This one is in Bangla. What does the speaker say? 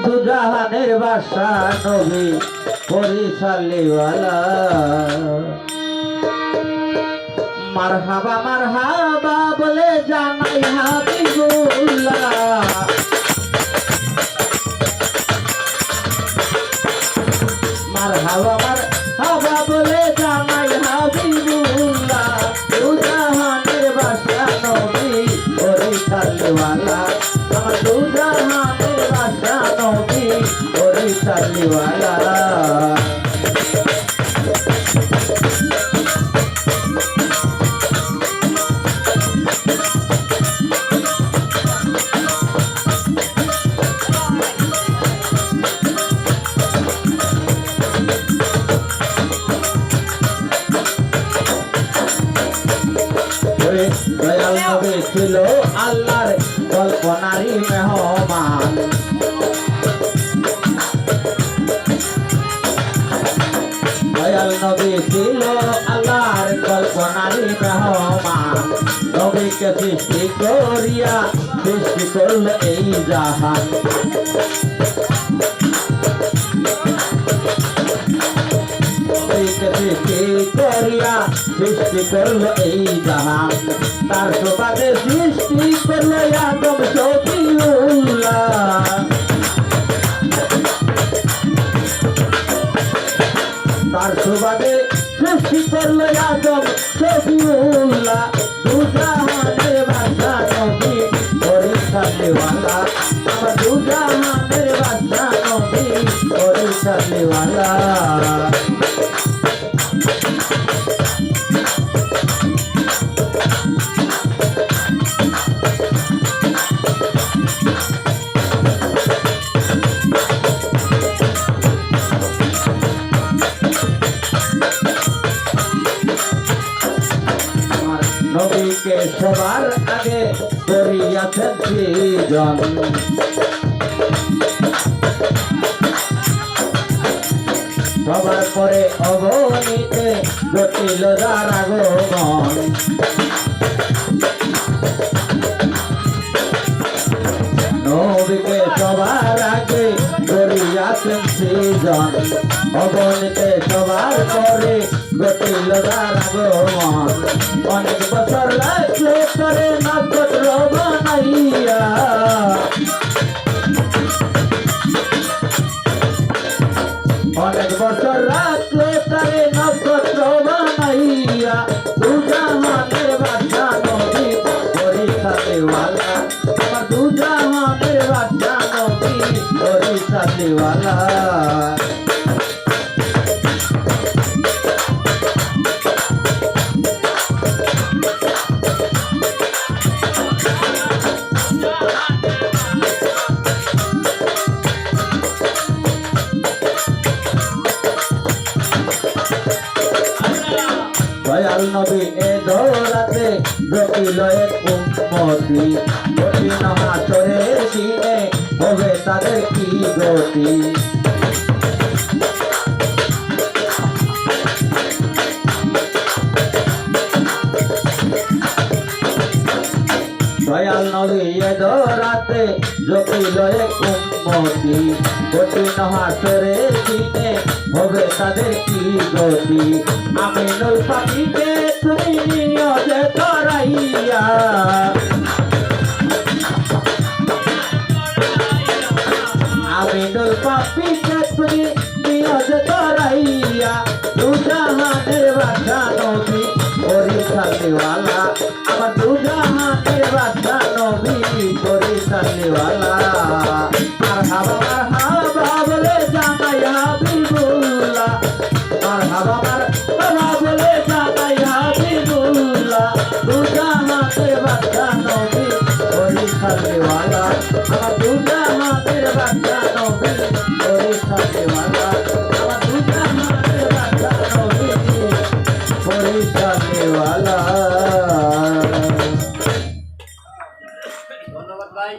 দুজাহানের বাদশা নবী পরিশালিওয়ালা মারহাবা মারহাবা বলে জানাই হাবিবুল্লাহ মারহাবা মারহাবা বলে জানাই হাবিবুল্লাহ দুজাহানের বাদশা নবী পরিশালিওয়ালা আমার দুজাহানের বাদশা নবী পরিশালিওয়ালা দয়াল নবী ছিল আল্লাহর কল্পনারই মেহমান দয়াল নবী ছিল আল্লাহর কল্পনারই মেহমান নবীকে সৃষ্টি করিয়া সৃষ্টি করল এই জাহান সৃষ্টি করিয়া সৃষ্টি করলো এই জাহান তার সুবাদে সৃষ্টি করলো আদম শফিউল্লাহ তার সুবাদে সৃষ্টি করলো আদম শফিউল্লাহ দুজাহানের বাদশা নবী পরিশালিওয়ালা আমার দুজাহানের বাদশা নবী পরিশালিওয়ালা নবীকে সবার আগে করিয়াছেন সৃজন সবার পরে অগণিতে জটিল যার আগমন নবীকে সবার আগে করিয়াছেন সৃজন অগণিতে সবার পরে জটিল যার আগমন অনেক বছর লাগলো করে নক্ষত্র বানাইয়া অনেক বছর লাগলো করে নক্ষত্র বানাইয়া দুজাহানের বাদশা নবী পরিশালিওয়ালা আমার দুজাহানের বাদশা নবী পরিশালিওয়ালা দয়াল নবী এ দৌড়াতে জটিল এক উম্মতি কঠিন হাসরের দিনে হবে তাদের কি গতি দয়াল নবী এ দৌড়াতে জটিল এক উম্মতি কঠিন হাসরের দিনে হবে তাদের কি গতি আমিনুল পাখিকে তুমি নিয়তে করাইয়া আমিনুল পাখিকে তুমি নিয়তে করাইয়া দুজাহানের বাদশা নবী পরিশালিওয়ালা আমার দুজাহানের বাদশা নবী পরিশালিওয়ালা মারহাবা মারহাবা বলে জানাই হাবিবুল্লাহ মারহাবা